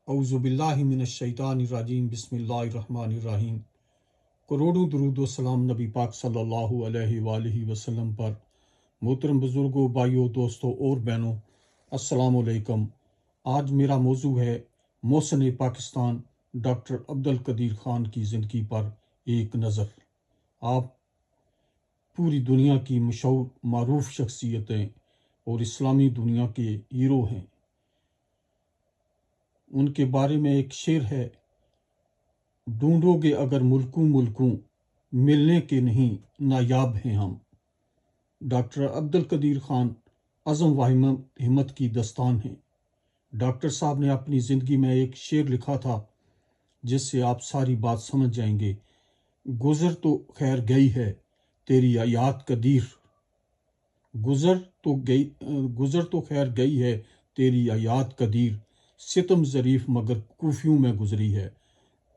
اعوذ باللہ من الشیطان الرجیم بسم اللہ الرحمن الرحیم۔ کروڑوں درود و سلام نبی پاک صلی اللہ علیہ وآلہ وسلم پر۔ محترم بزرگوں، بھائیوں، دوستوں اور بہنوں، السلام علیکم۔ آج میرا موضوع ہے محسن پاکستان ڈاکٹر عبدالقدیر خان کی زندگی پر ایک نظر۔ آپ پوری دنیا کی مشہور معروف شخصیتیں اور اسلامی دنیا کے ہیرو ہیں۔ ان کے بارے میں ایک شعر ہے: ڈھونڈو گے اگر ملکوں ملکوں، ملنے کے نہیں نایاب ہیں ہم۔ ڈاکٹر عبدالقدیر خان عزم و ہمت کی داستان ہے۔ ڈاکٹر صاحب نے اپنی زندگی میں ایک شعر لکھا تھا جس سے آپ ساری بات سمجھ جائیں گے: گزر تو خیر گئی ہے تیری حیات قدیر، گزر تو خیر گئی ہے تیری حیات قدیر، ستم ظریف مگر کوفیوں میں گزری ہے۔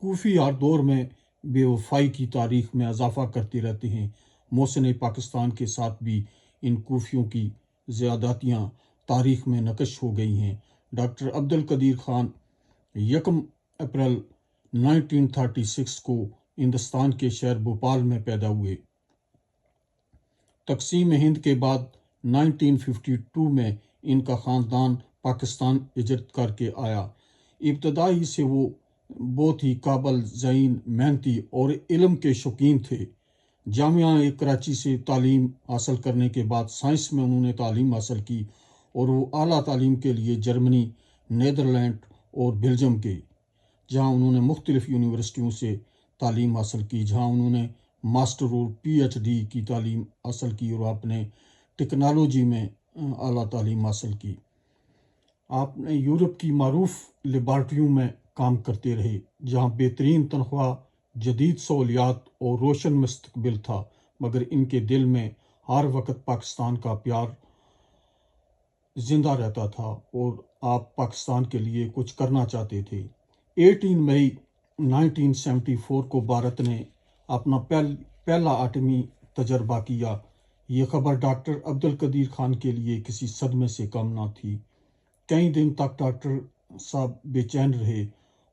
کوفی ہر دور میں بے وفائی کی تاریخ میں اضافہ کرتے رہتے ہیں۔ محسن پاکستان کے ساتھ بھی ان کوفیوں کی زیادتیاں تاریخ میں نقش ہو گئی ہیں۔ ڈاکٹر عبدالقدیر خان 1 اپریل 1936 کو ہندوستان کے شہر بھوپال میں پیدا ہوئے۔ تقسیم ہند کے بعد 1952 میں ان کا خاندان پاکستان ہجرت کر کے آیا۔ ابتدائی سے وہ بہت ہی قابل ذہین، محنتی اور علم کے شوقین تھے۔ جامعہ کراچی سے تعلیم حاصل کرنے کے بعد سائنس میں انہوں نے تعلیم حاصل کی اور وہ اعلیٰ تعلیم کے لیے جرمنی، نیدرلینڈ اور بیلجیم گئے، جہاں انہوں نے مختلف یونیورسٹیوں سے تعلیم حاصل کی، جہاں انہوں نے ماسٹر اور پی ایچ ڈی کی تعلیم حاصل کی اور آپ نے ٹیکنالوجی میں اعلیٰ تعلیم حاصل کی۔ آپ نے یورپ کی معروف لیبارٹریوں میں کام کرتے رہے، جہاں بہترین تنخواہ، جدید سہولیات اور روشن مستقبل تھا، مگر ان کے دل میں ہر وقت پاکستان کا پیار زندہ رہتا تھا اور آپ پاکستان کے لیے کچھ کرنا چاہتے تھے۔ 18 مئی 1974 کو بھارت نے اپنا پہلا ایٹمی تجربہ کیا۔ یہ خبر ڈاکٹر عبدالقدیر خان کے لیے کسی صدمے سے کم نہ تھی۔ کئی دن تک ڈاکٹر صاحب بے چین رہے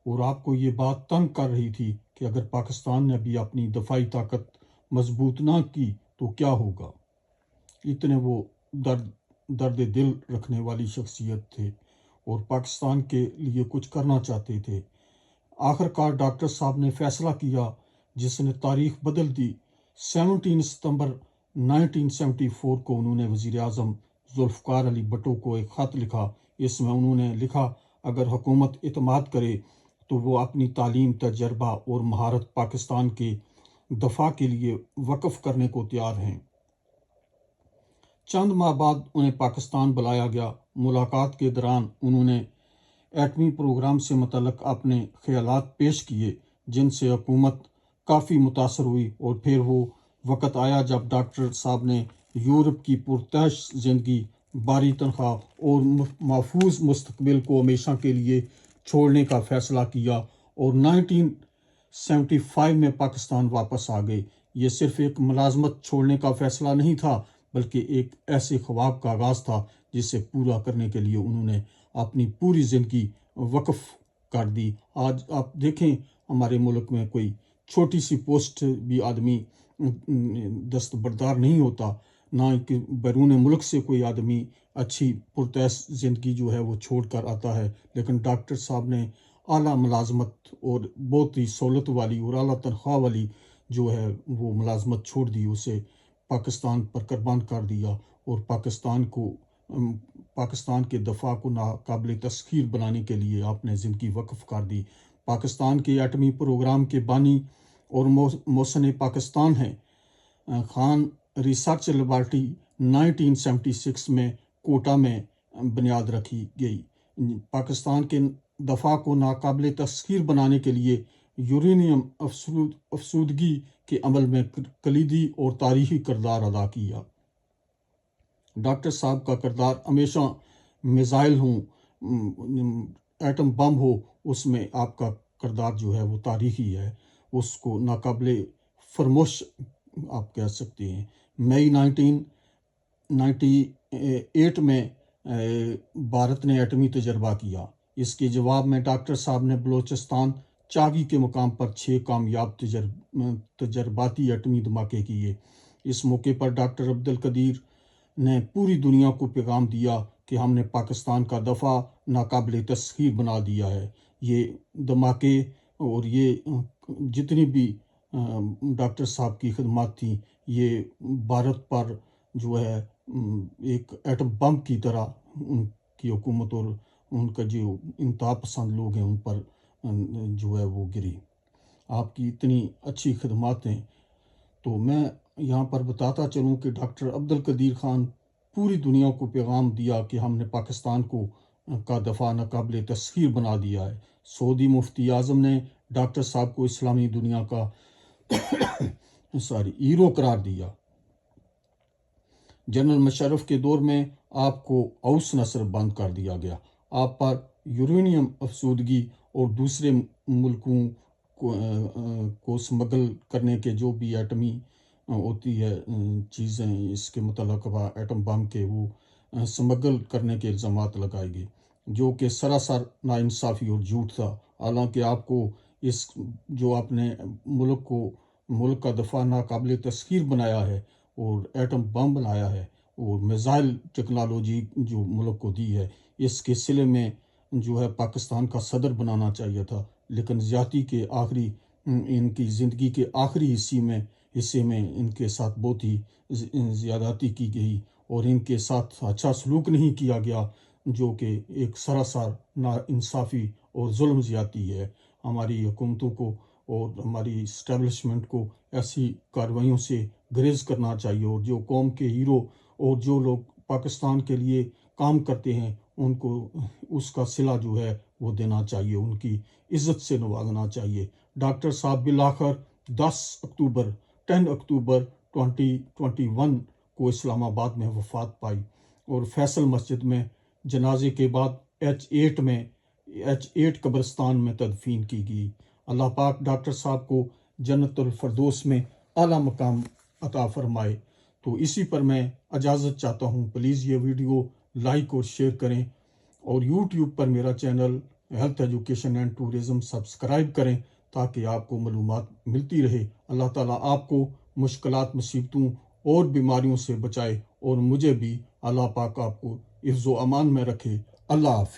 اور آپ کو یہ بات تنگ کر رہی تھی کہ اگر پاکستان نے بھی اپنی دفاعی طاقت مضبوط نہ کی تو کیا ہوگا۔ اتنے وہ درد دل رکھنے والی شخصیت تھے اور پاکستان کے لیے کچھ کرنا چاہتے تھے۔ آخرکار ڈاکٹر صاحب نے فیصلہ کیا جس نے تاریخ بدل دی۔ 17 ستمبر 1974 کو انہوں نے وزیر اعظم ذوالفقار علی بھٹو کو ایک خط لکھا۔ اس میں انہوں نے لکھا: اگر حکومت اعتماد کرے تو وہ اپنی تعلیم، تجربہ اور مہارت پاکستان کے دفاع کے لیے وقف کرنے کو تیار ہیں۔ چند ماہ بعد انہیں پاکستان بلایا گیا۔ ملاقات کے دوران انہوں نے ایٹمی پروگرام سے متعلق اپنے خیالات پیش کیے، جن سے حکومت کافی متاثر ہوئی، اور پھر وہ وقت آیا جب ڈاکٹر صاحب نے یورپ کی پرتعیش زندگی، بھاری تنخواہ اور محفوظ مستقبل کو ہمیشہ کے لیے چھوڑنے کا فیصلہ کیا اور 1975 میں پاکستان واپس آ گئے۔ یہ صرف ایک ملازمت چھوڑنے کا فیصلہ نہیں تھا، بلکہ ایک ایسے خواب کا آغاز تھا جسے پورا کرنے کے لیے انہوں نے اپنی پوری زندگی وقف کر دی۔ آج آپ دیکھیں، ہمارے ملک میں کوئی چھوٹی سی پوسٹ بھی آدمی دستبردار نہیں ہوتا، نہ کہ بیرون ملک سے کوئی آدمی اچھی پرتعیش زندگی جو ہے وہ چھوڑ کر آتا ہے، لیکن ڈاکٹر صاحب نے اعلیٰ ملازمت اور بہت ہی سہولت والی اور اعلیٰ تنخواہ والی جو ہے وہ ملازمت چھوڑ دی، اسے پاکستان پر قربان کر دیا اور پاکستان کے دفاع کو ناقابل تسخیر بنانے کے لیے آپ نے زندگی وقف کر دی۔ پاکستان کے ایٹمی پروگرام کے بانی اور محسن پاکستان ہیں۔ خان ریسرچ لیبارٹری 1976 میں کوٹا میں بنیاد رکھی گئی۔ پاکستان کے دفاع کو ناقابل تسخیر بنانے کے لیے یورینیم افزودگی کے عمل میں کلیدی اور تاریخی کردار ادا کیا۔ ڈاکٹر صاحب کا کردار ہمیشہ میزائل ہوں، ایٹم بم ہو، اس میں آپ کا کردار جو ہے وہ تاریخی ہے، اس کو ناقابل فراموش آپ کہہ سکتے ہیں۔ مئی 1998 میں بھارت نے ایٹمی تجربہ کیا۔ اس کے جواب میں ڈاکٹر صاحب نے بلوچستان چاگی کے مقام پر 6 کامیاب تجرباتی ایٹمی دھماکے کیے۔ اس موقع پر ڈاکٹر عبدالقدیر نے پوری دنیا کو پیغام دیا کہ ہم نے پاکستان کا دفاع ناقابل تسخیر بنا دیا ہے۔ یہ دھماکے اور یہ جتنی بھی ڈاکٹر صاحب کی خدمات تھیں، یہ بھارت پر جو ہے ایک ایٹم بم کی طرح ان کی حکومت اور ان کا جو انتہا پسند لوگ ہیں ان پر جو ہے وہ گری۔ آپ کی اتنی اچھی خدمات ہیں۔ تو میں یہاں پر بتاتا چلوں کہ ڈاکٹر عبدالقدیر خان پوری دنیا کو پیغام دیا کہ ہم نے پاکستان کا دفاع ناقابل تسخیر بنا دیا ہے۔ سعودی مفتی اعظم نے ڈاکٹر صاحب کو اسلامی دنیا کا ہیرو قرار دیا۔ جنرل مشرف کے دور میں آپ کو اوس نصر بند کر دیا گیا۔ آپ پر یورینیم افسودگی اور دوسرے ملکوں کو سمگل کرنے کے جو بھی ایٹمی ہوتی ہے چیزیں اس کے متعلق ایٹم بم کے وہ سمگل کرنے کے الزامات لگائے گئے، جو کہ سراسر ناانصافی اور جھوٹ تھا۔ حالانکہ آپ کو اس جو آپ نے ملک کا دفاع ناقابل تسخیر بنایا ہے اور ایٹم بم بنایا ہے اور میزائل ٹیکنالوجی جو ملک کو دی ہے، اس کے صلے میں جو ہے پاکستان کا صدر بنانا چاہیے تھا، لیکن زیادتی کے ان کی زندگی کے آخری حصے میں ان کے ساتھ بہت ہی زیادتی کی گئی اور ان کے ساتھ اچھا سلوک نہیں کیا گیا، جو کہ ایک سراسر ناانصافی اور ظلم زیادتی ہے۔ ہماری حکومتوں کو اور ہماری اسٹیبلشمنٹ کو ایسی کارروائیوں سے گریز کرنا چاہیے، اور جو قوم کے ہیرو اور جو لوگ پاکستان کے لیے کام کرتے ہیں ان کو اس کا صلہ جو ہے وہ دینا چاہیے، ان کی عزت سے نوازنا چاہیے۔ ڈاکٹر صاحب بالآخر 10 اکتوبر 2021 کو اسلام آباد میں وفات پائی اور فیصل مسجد میں جنازے کے بعد H8 قبرستان میں تدفین کی گئی۔ اللہ پاک ڈاکٹر صاحب کو جنت الفردوس میں اعلیٰ مقام عطا فرمائے۔ تو اسی پر میں اجازت چاہتا ہوں۔ پلیز یہ ویڈیو لائک اور شیئر کریں، اور یوٹیوب پر میرا channel health education and tourism subscribe کریں تاکہ آپ کو معلومات ملتی رہے۔ اللہ تعالیٰ آپ کو مشکلات، مصیبتوں اور بیماریوں سے بچائے، اور مجھے بھی اللہ پاک آپ کو حفظ و امان میں رکھے۔ اللہ حافظ۔